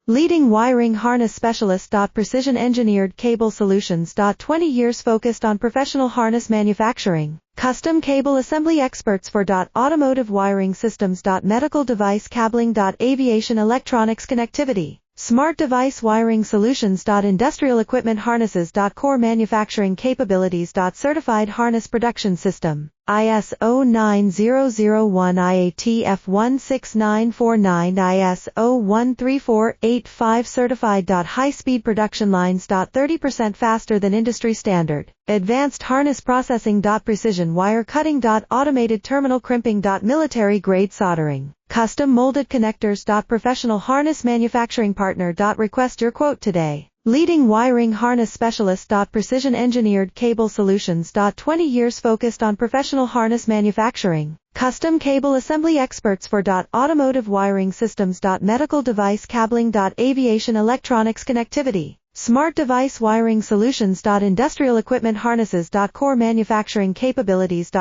Leading wiring harness specialist. Precision engineered cable solutions. 20 years focused on professional harness manufacturing. Custom cable assembly experts for automotive wiring systems. Medical device cabling. Aviation electronics connectivity. Smart device wiring solutions. Industrial equipment harnesses. Core manufacturing capabilities. Certified harness production system. ISO 9001 IATF 16949 ISO 13485 certified. High-speed production lines. 30% faster than industry standard. Advanced harness processing. Precision wire cutting. Automated terminal crimping. Military grade soldering. Custom molded connectors. Professional harness manufacturing partner. Request your quote today. Leading wiring harness specialist. Precision engineered cable solutions. 20 years focused on professional harness manufacturing. Custom cable assembly experts for automotive wiring systems. Medical device cabling. Aviation electronics connectivity. Smart device wiring solutions. Industrial equipment harnesses. Core manufacturing capabilities.